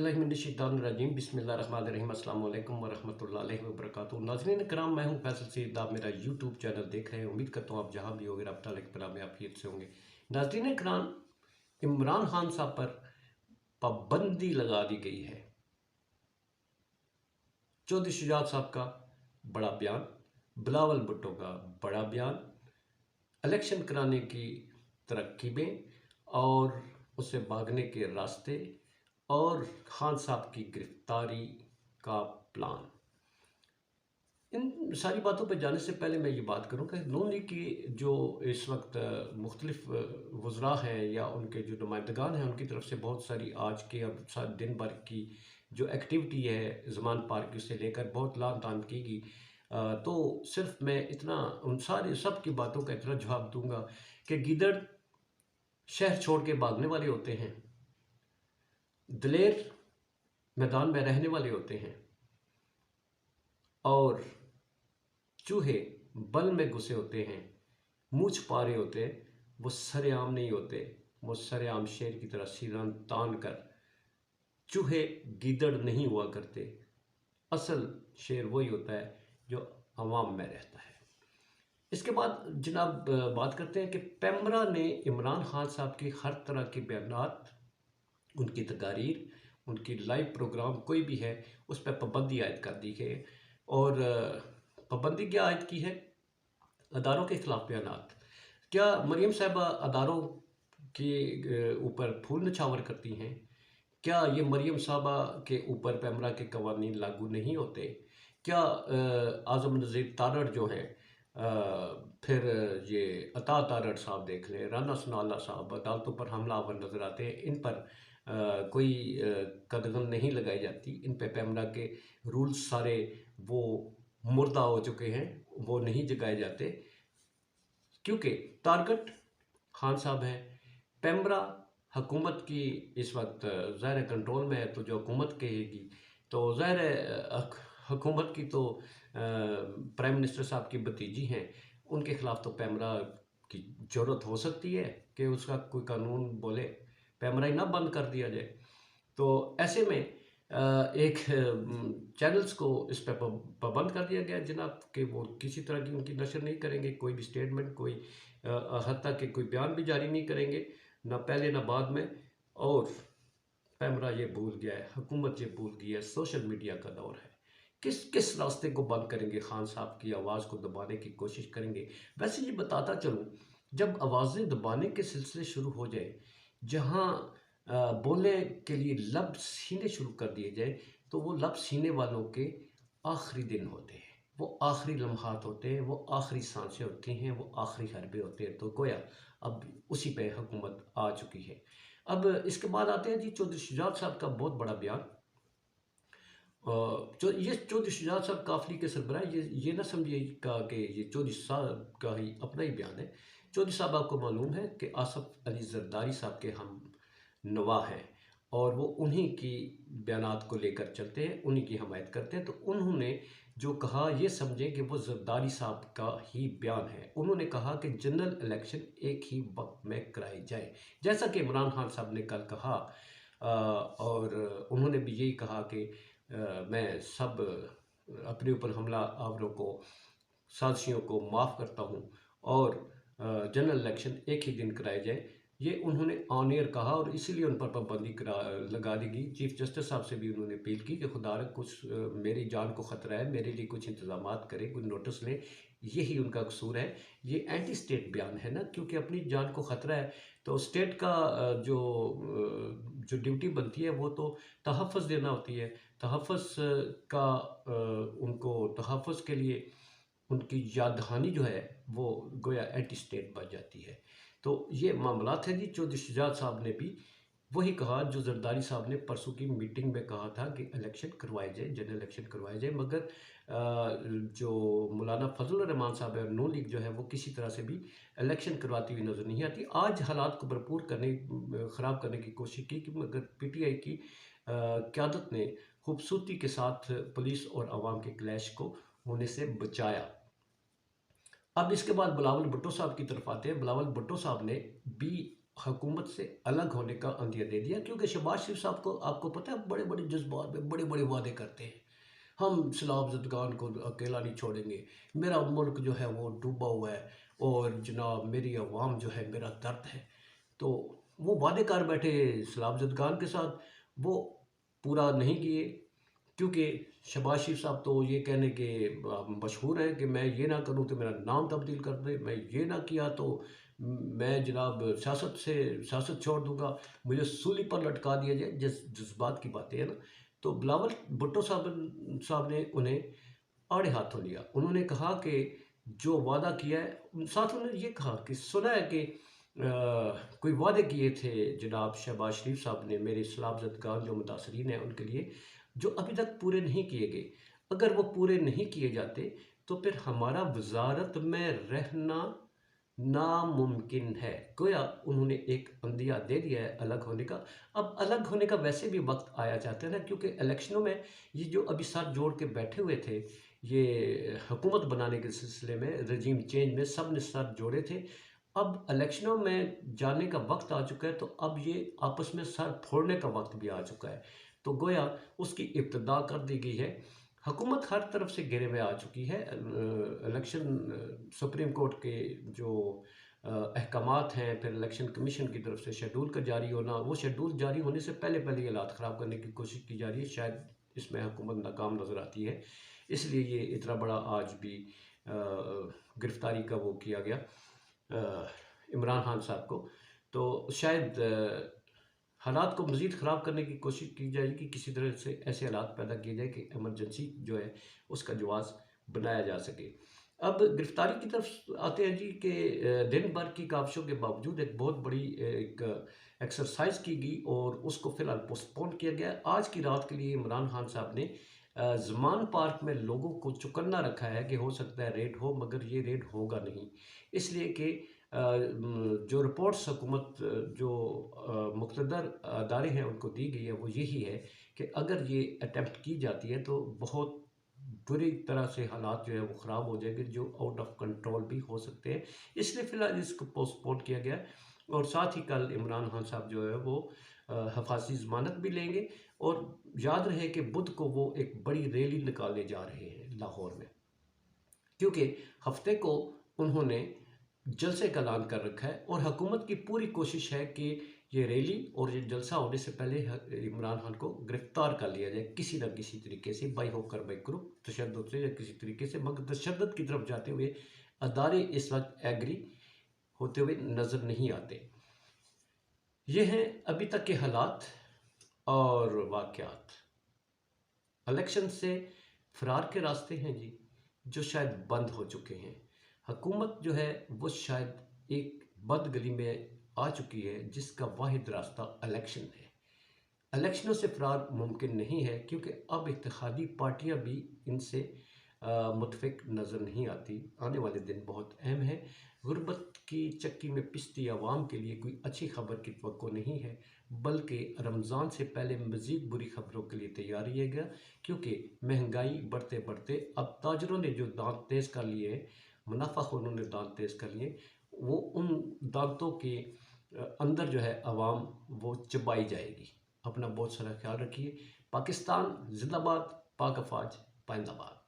औज़ुबिल्लाहिमिनश्शैतानिर्रजीम बिस्मिल्लाहिर्रहमानिर्रहीम अस्सलाम वालेकुम वरहमतुल्लाहि वबरकातुहू। नाज़रीन कराम, मैं हूँ फैसल सईद। आप मेरा यूट्यूब चैनल देख रहे हैं। उम्मीद करता हूँ आप जहाँ भी होंगे रब ताला की पनाह में आफियत से होंगे। नाज़रीन कराम, इमरान खान साहब पर पाबंदी लगा दी गई है। चौधरी शुजात साहब का बड़ा बयान, बिलावल भुट्टो का बड़ा बयान, इलेक्शन कराने की तरकीबें और उससे भागने के रास्ते और खान साहब की गिरफ्तारी का प्लान। इन सारी बातों पर जाने से पहले मैं ये बात करूं कि नून लीग की जो इस वक्त मुख्तलिफ वज़रा हैं या उनके जो नुमाइंदगान हैं, उनकी तरफ से बहुत सारी आज के और दिन भर की जो एक्टिविटी है ज़मान पार्क से लेकर बहुत लान तान की गई। तो सिर्फ मैं इतना उन सारी सब की बातों का इतना जवाब दूंगा कि गिदड़ शहर छोड़ के भागने वाले होते हैं, दलेर मैदान में रहने वाले होते हैं और चूहे बल में घुसे होते हैं, मूछ पारे होते हैं। वो सरेआम नहीं होते, वो सरेआम शेर की तरह सीना तान कर चूहे गीदड़ नहीं हुआ करते। असल शेर वही होता है जो अवाम में रहता है। इसके बाद जनाब बात करते हैं कि पैमरा ने इमरान खान साहब की हर तरह के बयानात, उनकी तकारीर, उनकी लाइव प्रोग्राम कोई भी है उस पर पाबंदी आयद कर दी है। और पाबंदी क्या आयद की है? अदारों के खिलाफ बयानात। क्या मरीम साहबा अदारों के ऊपर फूल नछावर करती हैं? क्या ये मरीम साहबा के ऊपर पैमरा के कवानीन लागू नहीं होते? क्या आज़म नज़ीर तारड़ जो हैं, फिर ये अता तारड़ साहब देख लें, राना सनाउल्लाह साहब अदालतों पर हमलावर नज़र आते हैं। इन पर कोई कदगन नहीं लगाई जाती। इन पे पैमरा के रूल्स सारे वो मुर्दा हो चुके हैं, वो नहीं जगाए जाते क्योंकि टारगेट खान साहब हैं। पैमरा हुकूमत की इस वक्त ज़ाहिर कंट्रोल में है, तो जो हुकूमत कहेगी तो ज़ाहिर हुकूमत की तो प्राइम मिनिस्टर साहब की भतीजी हैं, उनके खिलाफ तो पैमरा की ज़रूरत हो सकती है कि उसका कोई कानून बोले, पैमरा ही ना बंद कर दिया जाए। तो ऐसे में एक चैनल्स को इस पर पाबंद कर दिया गया जनाब कि वो किसी तरह की उनकी नशर नहीं करेंगे, कोई भी स्टेटमेंट, कोई हत्ता के कोई बयान भी जारी नहीं करेंगे, ना पहले ना बाद में। और पैमरा ये भूल गया है, हुकूमत ये भूल गई है, सोशल मीडिया का दौर है। किस किस रास्ते को बंद करेंगे? खान साहब की आवाज़ को दबाने की कोशिश करेंगे। वैसे ये बताता चलूँ, जब आवाज़ें दबाने के सिलसिले शुरू हो जाए, जहाँ बोलने के लिए लब सीने शुरू कर दिए जाए, तो वो लब सीने वालों के आखिरी दिन होते हैं, वो आखिरी लम्हात होते हैं, वो आखिरी सांसें होती हैं, वो आखिरी हरबे होते हैं। तो गोया अब उसी पे हुकूमत आ चुकी है। अब इसके बाद आते हैं जी चौधरी शुजात साहब का बहुत बड़ा बयान। ये चौधरी शुजात साहब काफली के सरबराह, ये ना समझिएगा कि ये चौधरी साहब का ही अपना ही बयान है। चौधरी साहब आपको मालूम है कि आसफ अली जरदारी साहब के हम नवा हैं और वो उन्हीं की बयानात को लेकर चलते हैं, उन्हीं की हमायत करते हैं। तो उन्होंने जो कहा, ये समझें कि वो जरदारी साहब का ही बयान है। उन्होंने कहा कि जनरल इलेक्शन एक ही वक्त में कराए जाए, जैसा कि इमरान खान साहब ने कल कहा। और उन्होंने भी यही कहा कि मैं सब अपने ऊपर हमला आवरों को, साजिशियों को माफ़ करता हूँ और जनरल इलेक्शन एक ही दिन कराए जाए। ये उन्होंने ऑन एयर कहा और इसीलिए उन पर पाबंदी लगा दी गई। चीफ जस्टिस साहब से भी उन्होंने अपील की कि खुदा कुछ मेरी जान को ख़तरा है, मेरे लिए कुछ इंतज़ामात करें, कुछ नोटिस लें। यही उनका कसूर है। ये एंटी स्टेट बयान है ना, क्योंकि अपनी जान को ख़तरा है तो स्टेट का जो ड्यूटी बनती है वो तो तहफ़्फ़ुज़ देना होती है। तहफ़्फ़ुज़ का उनको तहफ़्फ़ुज़ के लिए उनकी याद दहानी जो है वो गोया एंटी स्टेट बन जाती है। तो ये मामलात हैं जी। चौधरी शुजात साहब ने भी वही कहा जो जरदारी साहब ने परसों की मीटिंग में कहा था कि इलेक्शन करवाए जाए, जनरल इलेक्शन करवाए जाए। मगर जो मौलाना फजल रहमान साहब है, नून लीग जो है, वो किसी तरह से भी इलेक्शन करवाती हुई नज़र नहीं आती। आज हालात को भरपूर ख़राब करने की कोशिश की, मगर PTI की क़यादत ने खूबसूरती के साथ पुलिस और अवाम के क्लैश को होने से बचाया। अब इसके बाद बिलावल भुट्टो साहब की तरफ आते हैं। बिलावल भुट्टो साहब ने भी हुकूमत से अलग होने का अंदिया दे दिया, क्योंकि शहबाज शरीफ साहब को आपको पता है बड़े बड़े जज्बात में बड़े बड़े वादे करते हैं। हम सैलाब ज़दगान को अकेला नहीं छोड़ेंगे, मेरा मुल्क जो है वो डूबा हुआ है, और जनाब मेरी आवाम जो है मेरा दर्द है। तो वो वादे कर बैठे सैलाब ज़दगान के साथ, वो पूरा नहीं किए, क्योंकि शहबाज शरीफ साहब तो ये कहने के मशहूर हैं कि मैं ये ना करूं तो मेरा नाम तब्दील कर दे, मैं ये ना किया तो मैं जनाब सियासत छोड़ दूंगा, मुझे सूली पर लटका दिया जाए, जिस बात की बातें हैं ना। तो बिलावल भुट्टो साहब ने उन्हें आड़े हाथों लिया। उन्होंने कहा कि जो वादा किया है, साथ उन्होंने ये कहा कि सुना है कि कोई वादे किए थे जनाब शहबाज शरीफ साहब ने मेरे सलाबजदगान जो मुतासरीन हैं उनके लिए, जो अभी तक पूरे नहीं किए गए। अगर वो पूरे नहीं किए जाते तो फिर हमारा वजारत में रहना नामुमकिन है। गोया उन्होंने एक अंदिया दे दिया है अलग होने का। अब अलग होने का वैसे भी वक्त आया जाता है ना, क्योंकि इलेक्शनों में ये जो अभी साथ जोड़ के बैठे हुए थे, ये हुकूमत बनाने के सिलसिले में रजीम चेंज में सब ने साथ जोड़े थे। अब इलेक्शनों में जाने का वक्त आ चुका है, तो अब ये आपस में सर फोड़ने का वक्त भी आ चुका है। तो गोया उसकी इब्तिदा कर दी गई है। हुकूमत हर तरफ से घेरे में आ चुकी है। इलेक्शन सुप्रीम कोर्ट के जो अहकामात हैं, फिर इलेक्शन कमीशन की तरफ से शेड्यूल का जारी होना, वो शेड्यूल जारी होने से पहले पहले ये हालात ख़राब करने की कोशिश की जा रही है। शायद इसमें हुकूमत नाकाम नज़र आती है, इसलिए ये इतना बड़ा आज भी गिरफ्तारी का वो किया गया इमरान खान साहब को। तो शायद हालात को मज़ीद ख़राब करने की कोशिश की जाएगी, किसी तरह से ऐसे हालात पैदा किए जाए कि एमरजेंसी जो है उसका जवाज़ बनाया जा सके। अब गिरफ्तारी की तरफ आते हैं जी कि दिन भर की काविशों के बावजूद एक बहुत बड़ी एक एक्सरसाइज की गई और उसको फ़िलहाल पोस्टपोन किया गया। आज की रात के लिए इमरान खान साहब ने ज़मान पार्क में लोगों को चौकन्ना रखा है कि हो सकता है रेड हो, मगर ये रेड होगा नहीं। इसलिए कि जो रिपोर्ट्स हुकूमत जो मुक़्तदर अदारे हैं उनको दी गई है, वो यही है कि अगर ये अटेम्प्ट की जाती है तो बहुत बुरी तरह से हालात जो है वो ख़राब हो जाएंगे, जो आउट ऑफ कंट्रोल भी हो सकते हैं। इसलिए फ़िलहाल इसको पोस्टपोन किया गया है, और साथ ही कल इमरान खान साहब जो है वो हिफाज़ती ज़मानत भी लेंगे। और याद रहे कि बुध को वो एक बड़ी रैली निकालने जा रहे हैं लाहौर में, क्योंकि हफ्ते को उन्होंने जलसे का ऐलान कर रखा है, और हुकूमत की पूरी कोशिश है कि ये रैली और ये जलसा होने से पहले इमरान खान को गिरफ्तार कर लिया जाए किसी न किसी तरीके से, बाई होकर बाई करो तशद्दुद से या किसी तरीके से। मगर तशद्दुद की तरफ जाते हुए अदारे इस वक्त एग्री होते हुए नज़र नहीं आते। ये हैं अभी तक के हालात और वाक़यात। इलेक्शन से फ़रार के रास्ते हैं जी, जो शायद बंद हो चुके हैं। हुकूमत जो है वो शायद एक बद गली में आ चुकी है, जिसका वाहिद रास्ता इलेक्शन है। इलेक्शनों से फ़रार मुमकिन नहीं है, क्योंकि अब इत्तेहादी पार्टियां भी इनसे मुतफिक नज़र नहीं आती। आने वाले दिन बहुत अहम है। गुर्बत की चक्की में पिसती आवाम के लिए कोई अच्छी खबर की तवक्को नहीं है, बल्कि रमज़ान से पहले मज़ीद बुरी खबरों के लिए तैयार रहिएगा, क्योंकि महंगाई बढ़ते बढ़ते अब ताजरों ने जो दांत तेज़ कर लिए हैं, मुनाफाखोरों ने दांत तेज़ कर लिए, वो उन दांतों के अंदर जो है आवाम वो चबाई जाएगी। अपना बहुत सारा ख्याल रखिए। पाकिस्तान जिंदाबाद, पाक अफवाज पाइंदाबाद।